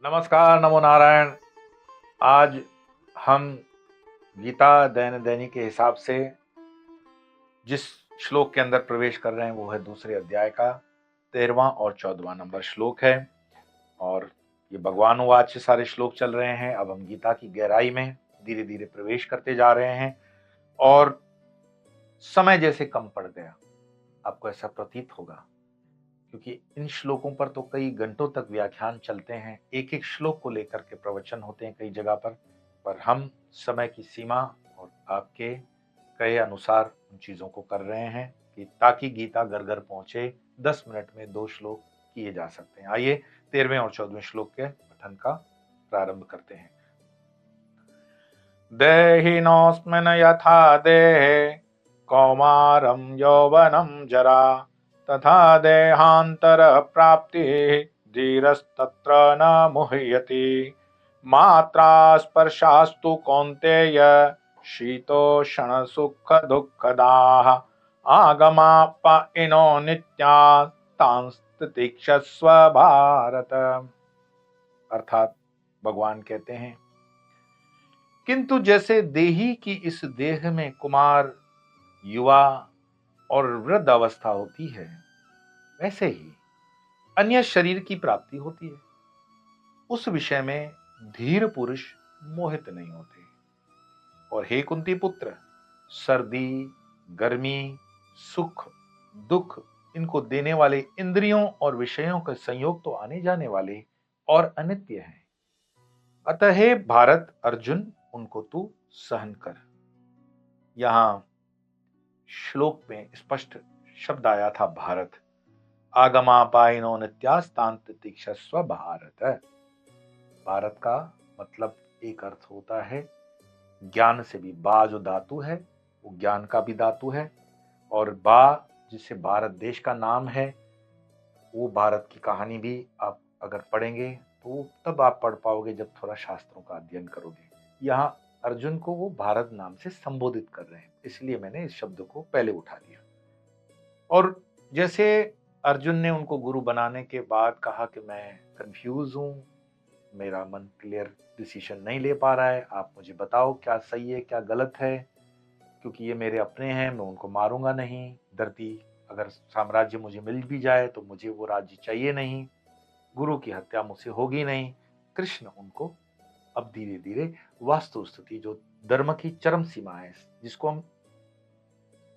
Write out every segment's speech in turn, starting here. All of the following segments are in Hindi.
नमस्कार, नमो नारायण। आज हम गीता दैनिक दैनिक के हिसाब से जिस श्लोक के अंदर प्रवेश कर रहे हैं वो है दूसरे अध्याय का 13वां और 14वां नंबर श्लोक है। और ये भगवान वाच से सारे श्लोक चल रहे हैं। अब हम गीता की गहराई में धीरे धीरे प्रवेश करते जा रहे हैं और समय जैसे कम पड़ गया, आपको ऐसा प्रतीत होगा, क्योंकि इन श्लोकों पर तो कई घंटों तक व्याख्यान चलते हैं, एक एक श्लोक को लेकर के प्रवचन होते हैं कई जगह पर हम समय की सीमा और आपके कहे अनुसार उन चीजों को कर रहे हैं कि ताकि गीता घर घर पहुंचे। 10 मिनट में 2 श्लोक किए जा सकते हैं। आइए 13वें और 14वें श्लोक के पठन का प्रारंभ करते हैं। देहिनोऽस्मिन् यथा देहे कौमारं यौवनं जरा तथा देहांतर प्राप्ति धीरस्तत्र न मुह्यति। मात्रा स्पर्शास्तु कौन्तेय शीतोष्ण सुख दुःखदाः आगमापायिनो नित्या तांस्तितिक्षस्व भारत। अर्थात भगवान कहते हैं, किंतु जैसे देही की इस देह में कुमार, युवा और वृद्ध अवस्था होती है, वैसे ही अन्य शरीर की प्राप्ति होती है। उस विषय में धीर पुरुष मोहित नहीं होते। और हे कुंती पुत्र, सर्दी, गर्मी, सुख, दुख इनको देने वाले इंद्रियों और विषयों के संयोग तो आने जाने वाले और अनित्य हैं। अतः हे भारत अर्जुन, उनको तू सहन कर। यहां श्लोक में स्पष्ट शब्द आया था भारत। आगमापायिनो नित्यास्तांत तितिक्षस्व भारत। भारत का मतलब एक अर्थ होता है ज्ञान से भी, बा जो धातु है वो ज्ञान का भी धातु है। और बा जिसे भारत देश का नाम है, वो भारत की कहानी भी आप अगर पढ़ेंगे तो तब आप पढ़ पाओगे जब थोड़ा शास्त्रों का अध्ययन करोगे। यहाँ अर्जुन को वो भारत नाम से संबोधित कर रहे हैं, इसलिए मैंने इस शब्द को पहले उठा लिया। और जैसे अर्जुन ने उनको गुरु बनाने के बाद कहा कि मैं कंफ्यूज हूं, मेरा मन क्लियर डिसीजन नहीं ले पा रहा है, आप मुझे बताओ क्या सही है क्या गलत है, क्योंकि ये मेरे अपने हैं, मैं उनको मारूंगा नहीं। धरती अगर साम्राज्य मुझे मिल भी जाए तो मुझे वो राज्य चाहिए नहीं, गुरु की हत्या मुझसे होगी नहीं। कृष्ण उनको अब धीरे धीरे वास्तु स्थिति, जो धर्म की चरम सीमा है, जिसको हम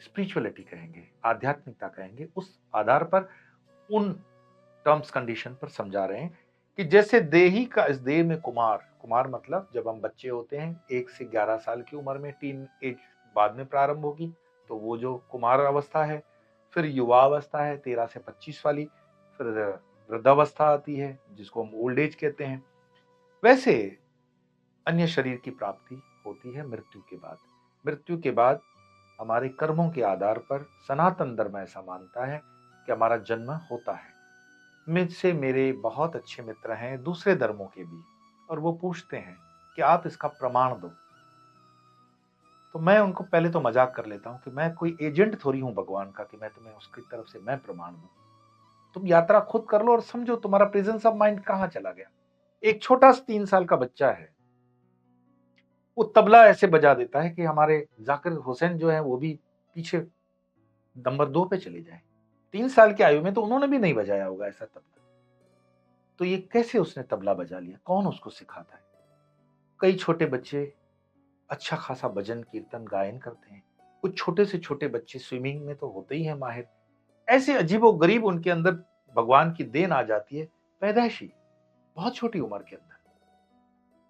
स्पिरिचुअलिटी कहेंगे, आध्यात्मिकता कहेंगे, उस आधार पर उन टर्म्स कंडीशन पर समझा रहे हैं कि जैसे देही का इस देह में कुमार, कुमार मतलब जब हम बच्चे होते हैं 1 से 11 साल की उम्र में, टीन एज बाद में प्रारंभ होगी, तो वो जो कुमार अवस्था है, फिर युवा अवस्था है 13 से 25 वाली, फिर वृद्धावस्था आती है जिसको हम ओल्ड एज कहते हैं। वैसे अन्य शरीर की प्राप्ति होती है मृत्यु के बाद। मृत्यु के बाद हमारे कर्मों के आधार पर सनातन धर्म ऐसा मानता है कि हमारा जन्म होता है। मुझसे मेरे बहुत अच्छे मित्र हैं दूसरे धर्मों के भी, और वो पूछते हैं कि आप इसका प्रमाण दो। तो मैं उनको पहले तो मजाक कर लेता हूं कि मैं कोई एजेंट थोड़ी हूं भगवान का कि मैं तुम्हें उसकी तरफ से मैं प्रमाण दूं। तुम यात्रा खुद कर लो और समझो तुम्हारा प्रेजेंस ऑफ माइंड कहां चला गया। एक छोटा सा 3 साल का बच्चा है, वो तबला ऐसे बजा देता है कि हमारे जाकिर हुसैन जो है वो भी पीछे नंबर 2 पे चले जाए। 3 साल की आयु में तो उन्होंने भी नहीं बजाया होगा ऐसा तबला। तो ये कैसे उसने तबला बजा लिया, कौन उसको सिखाता है। कई छोटे बच्चे अच्छा खासा भजन कीर्तन गायन करते हैं, कुछ छोटे से छोटे बच्चे स्विमिंग में तो होते ही हैं माहिर। ऐसे अजीबो गरीब उनके अंदर भगवान की देन आ जाती है, पैदाइशी, बहुत छोटी उम्र के अंदर।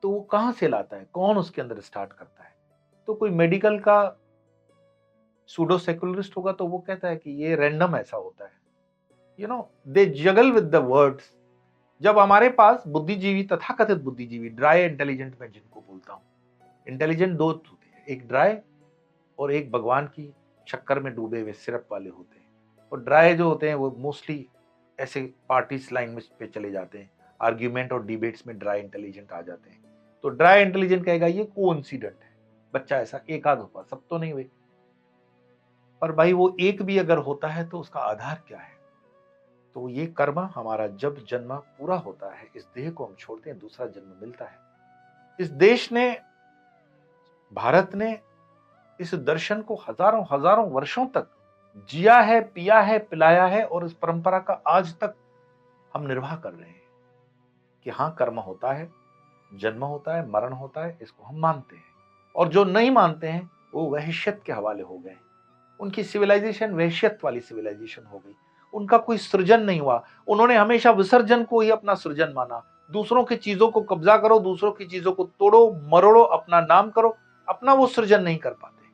तो वो कहां से लाता है, कौन उसके अंदर स्टार्ट करता है। तो कोई मेडिकल का सूडो सेकुलरिस्ट होगा तो वो कहता है कि ये रैंडम ऐसा होता है। दे जगल विद द वर्ड्स। जब हमारे पास बुद्धिजीवी, तथाकथित बुद्धिजीवी, ड्राई इंटेलिजेंट मैं जिनको बोलता हूं, इंटेलिजेंट दो होते हैं, एक ड्राई और एक भगवान की चक्कर में डूबे हुए सिरप वाले होते हैं। और ड्राई जो होते हैं वो मोस्टली ऐसे पार्टीज लाइन में पे चले जाते हैं, आर्ग्यूमेंट और डिबेट्स में ड्राई इंटेलिजेंट आ जाते हैं। तो ड्राई इंटेलिजेंट कहेगा ये कोइंसिडेंट है, बच्चा ऐसा एक आध होगा, सब तो नहीं हुए। पर भाई वो एक भी अगर होता है तो उसका आधार क्या है। तो ये कर्म हमारा जब जन्म पूरा होता है, इस देह को हम छोड़ते हैं, दूसरा जन्म मिलता है। इस देश ने, भारत ने इस दर्शन को हजारों हजारों वर्षों तक जिया है, पिया है, पिलाया है, और इस परंपरा का आज तक हम निर्वाह कर रहे हैं कि हाँ, कर्म होता है, जन्म होता है, मरण होता है, इसको हम मानते हैं। और जो नहीं मानते हैं वो वहशियत के हवाले हो गए। उनकी सिविलाइजेशन वहशियत वाली सिविलाइजेशन हो गई। उनका कोई सृजन नहीं हुआ। उन्होंने हमेशा विसर्जन को ही अपना सृजन माना। दूसरों की चीजों को कब्जा करो, दूसरों की चीजों को तोड़ो मरोड़ो, अपना नाम करो, अपना वो सृजन नहीं कर पाते।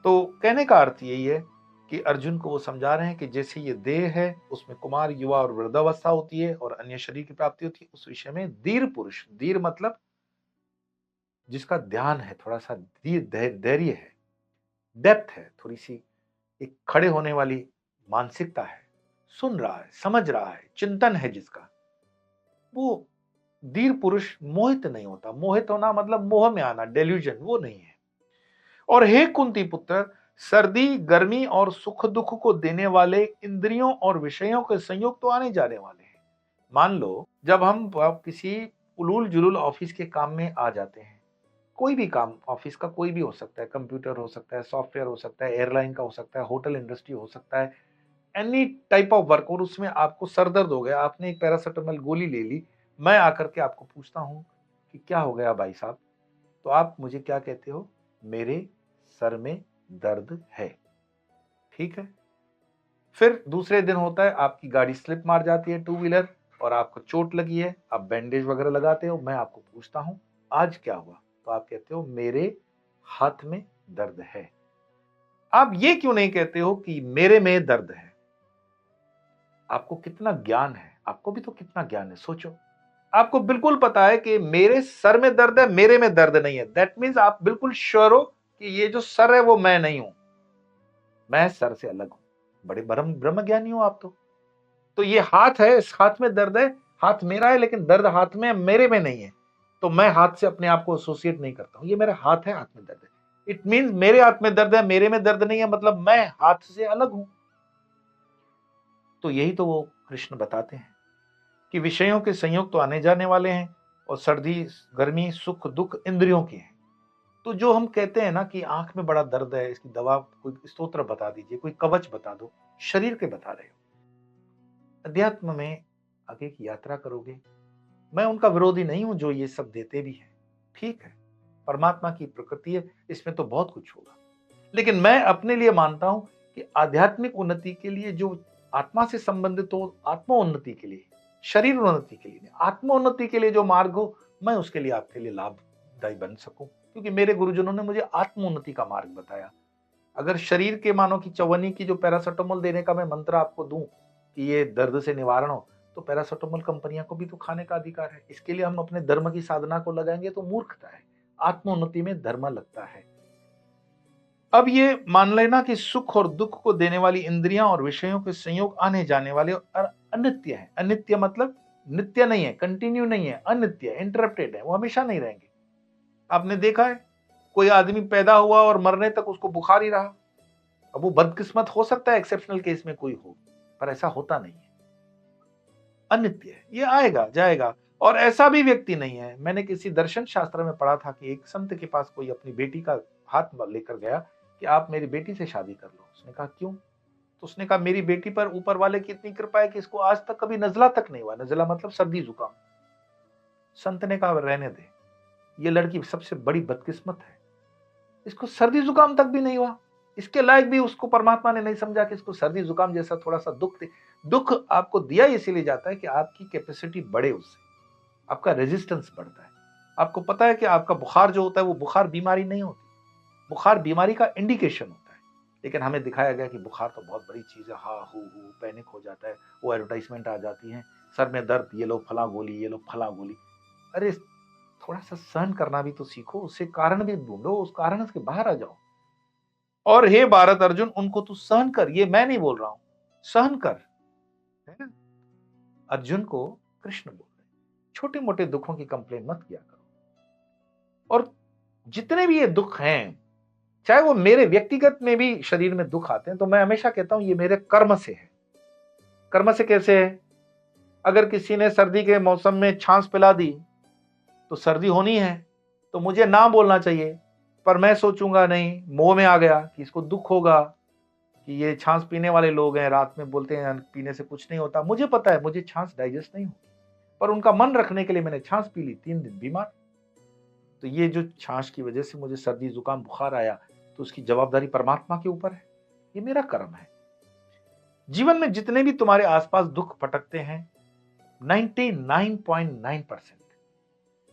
तो कहने का अर्थ यही है कि अर्जुन को वो समझा रहे हैं कि जैसे ये देह है, उसमें कुमार, युवा और वृद्धावस्था होती है और अन्य शरीर की प्राप्ति होती है, उस विषय में धीर पुरुष, धीर मतलब जिसका ध्यान है, थोड़ा सा धैर्य है, डेप्थ है, थोड़ी सी एक खड़े होने वाली मानसिकता है, सुन रहा है, समझ रहा है, चिंतन है जिसका, वो धीर पुरुष मोहित नहीं होता। मोहित होना मतलब मोह में आना, डेल्यूजन, वो नहीं है। और हे कुंती पुत्र, सर्दी, गर्मी और सुख दुख को देने वाले इंद्रियों और विषयों के संयोग तो आने जाने वाले हैं। मान लो जब हम किसी उलूल जुलूल ऑफिस के काम में आ जाते हैं, कोई भी काम ऑफिस का कोई भी हो सकता है, कंप्यूटर हो सकता है, सॉफ्टवेयर हो सकता है, एयरलाइन का हो सकता है, होटल इंडस्ट्री हो सकता है, एनी टाइप ऑफ वर्क, और उसमें आपको सर दर्द हो गया, आपने एक पैरासिटामोल गोली ले ली, मैं आकर के आपको पूछता हूं कि क्या हो गया भाई साहब, तो आप मुझे क्या कहते हो? मेरे सर में दर्द है। ठीक है। फिर दूसरे दिन होता है, आपकी गाड़ी स्लिप मार जाती है, टू व्हीलर, और आपको चोट लगी है, आप बैंडेज वगैरह लगाते हो, मैं आपको पूछता हूं आज क्या हुआ, तो आप कहते हो मेरे हाथ में दर्द है। आप ये क्यों नहीं कहते हो कि मेरे में दर्द है? आपको कितना ज्ञान है, आपको भी तो कितना ज्ञान है, सोचो। आपको बिल्कुल पता है कि मेरे सर में दर्द है, मेरे में दर्द नहीं है। दैट मीन्स आप बिल्कुल श्योर हो कि ये जो सर है वो मैं नहीं हूं, मैं सर से अलग हूं। बड़े ब्रह्म ज्ञानी हो आप तो ये हाथ है, इस हाथ में दर्द है, हाथ मेरा है, लेकिन दर्द हाथ में, मेरे में नहीं है। तो मैं हाथ से अपने आप को एसोसिएट नहीं करता हूं, ये मेरा हाथ है, हाथ में दर्द है। इट मीन्स मेरे हाथ में दर्द है, मेरे में दर्द नहीं है, मतलब मैं हाथ से अलग हूं। तो यही तो वो कृष्ण बताते हैं कि विषयों के संयोग तो आने जाने वाले हैं, और सर्दी, गर्मी, सुख दुख इंद्रियों के हैं। तो जो हम कहते हैं ना कि आंख में बड़ा दर्द है, इसकी दवा, कोई स्तोत्र बता दीजिए, कोई कवच बता दो, शरीर के बता रहे हो। अध्यात्म में आगे की यात्रा करोगे, मैं उनका विरोधी नहीं हूं जो ये सब देते भी हैं, ठीक है, परमात्मा की प्रकृति है, इसमें तो बहुत कुछ होगा। लेकिन मैं अपने लिए मानता हूं कि आध्यात्मिक उन्नति के लिए जो आत्मा से संबंधित हो, आत्मोन्नति के लिए, शरीर उन्नति के लिए नहीं, आत्मोन्नति के लिए जो मार्ग हो, मैं उसके लिए आपके लिए लाभदायी बन सकूं, क्योंकि मेरे गुरुजनों ने मुझे आत्मोन्नति का मार्ग बताया। अगर शरीर के मानो की चवन्नी की जो पैरासिटामोल देने का मैं मंत्र आपको दूं कि ये दर्द से निवारण हो, तो पैरासिटामोल कंपनियों को भी तो खाने का अधिकार है। इसके लिए हम अपने धर्म की साधना को लगाएंगे तो मूर्खता है। आत्मोन्नति में धर्म लगता है। अब ये मान लेना कि सुख और दुख को देने वाली इंद्रियां और विषयों के संयोग आने जाने वाले और अनित्य है। अनित्य मतलब नित्य नहीं है, कंटिन्यू नहीं है, अनित्य है, इंटरप्टेड है, वो हमेशा नहीं रहेंगे। आपने देखा है कोई आदमी पैदा हुआ और मरने तक उसको बुखार ही रहा। अब वो बदकिस्मत हो सकता है, एक्सेप्शनल केस में कोई हो, पर ऐसा होता नहीं है। अनित्य है, ये आएगा जाएगा। और ऐसा भी व्यक्ति नहीं है, मैंने किसी दर्शन शास्त्र में पढ़ा था कि एक संत के पास कोई अपनी बेटी का हाथ लेकर गया कि आप मेरी बेटी से शादी कर लो। उसने कहा क्यों? तो उसने कहा मेरी बेटी पर ऊपर वाले की इतनी कृपा है कि इसको आज तक कभी नजला तक नहीं हुआ। नजला मतलब सर्दी जुकाम। संत ने कहा रहने दे, ये लड़की सबसे बड़ी बदकिस्मत है, इसको सर्दी जुकाम तक भी नहीं हुआ। इसके लायक भी उसको परमात्मा ने नहीं समझा कि इसको सर्दी जुकाम जैसा थोड़ा सा दुख दे। दुख आपको दिया इसीलिए जाता है कि आपकी कैपेसिटी बढ़े, उससे आपका रेजिस्टेंस बढ़ता है। आपको पता है कि आपका बुखार जो होता है वो बुखार बीमारी नहीं होती, बुखार बीमारी का इंडिकेशन होता है। लेकिन हमें दिखाया गया कि बुखार तो बहुत बड़ी चीज है, हा हु पैनिक हो जाता है, वो एडवर्टाइजमेंट आ जाती है, सर में दर्द, ये लो फला गोली, ये लो फला गोली। अरे थोड़ा सा सहन करना भी तो सीखो, उससे कारण भी ढूंढो, उस कारण से बाहर आ जाओ। और हे भारत अर्जुन, उनको तू सहन कर, ये मैं नहीं बोल रहा हूं, सहन कर, है ना? अर्जुन को कृष्ण बोल रहे, छोटे मोटे दुखों की कंप्लेन मत किया करो। और जितने भी ये दुख हैं, चाहे वो मेरे व्यक्तिगत में भी शरीर में दुख आते हैं, तो मैं हमेशा कहता हूं ये मेरे कर्म से है। कर्म से कैसे है? अगर किसी ने सर्दी के मौसम में छाछ पिला दी तो सर्दी होनी है, तो मुझे ना बोलना चाहिए, पर मैं सोचूंगा नहीं, मोह में आ गया कि इसको दुख होगा कि ये छाछ पीने वाले लोग हैं, रात में बोलते हैं पीने से कुछ नहीं होता। मुझे पता है मुझे छाछ डाइजेस्ट नहीं होगी, पर उनका मन रखने के लिए मैंने छाछ पी ली, 3 दिन बीमार। तो ये जो छाछ की वजह से मुझे सर्दी जुकाम बुखार आया, तो उसकी जवाबदारी परमात्मा के ऊपर है, ये मेरा कर्म है। जीवन में जितने भी तुम्हारे आसपास दुख फटकते हैं, 99.9%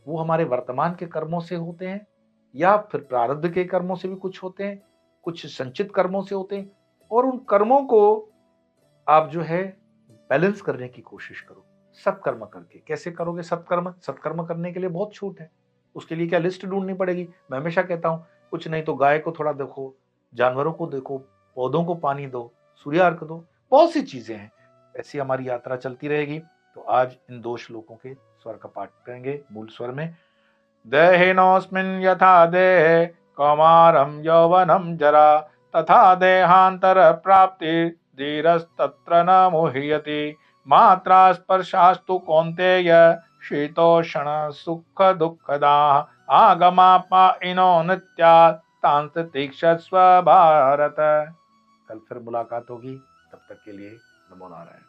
वो हमारे वर्तमान के कर्मों से होते हैं, या फिर प्रारब्ध के कर्मों से भी कुछ होते हैं, कुछ संचित कर्मों से होते हैं। और उन कर्मों को आप जो है बैलेंस करने की कोशिश करो सत्कर्म करके। कैसे करोगे सत्कर्म? सत्कर्म करने के लिए बहुत छूट है। उसके लिए क्या लिस्ट ढूंढनी पड़ेगी? मैं हमेशा कहता हूं, कुछ नहीं तो गाय को थोड़ा देखो, जानवरों को देखो, पौधों को पानी दो, सूर्य अर्घ दो, बहुत सी चीजें हैं। ऐसी हमारी यात्रा चलती रहेगी। तो आज इन 2 श्लोकों के स्वर का पाठ करेंगे मूल स्वर में। देहिनोऽस्मिन् यथा देहे कौमारं यौवनं जरा तथा देहांतर प्राप्ति धीरस्तत्र न मुह्यति मात्रा स्पर्शास्तु कौन्तेय शीतोष्ण सुख दुःखदाः आगमापायिनो नित्यात् तान् तीक्षस्व भारत। कल फिर मुलाकात होगी, तब तक के लिए नमो नारायण।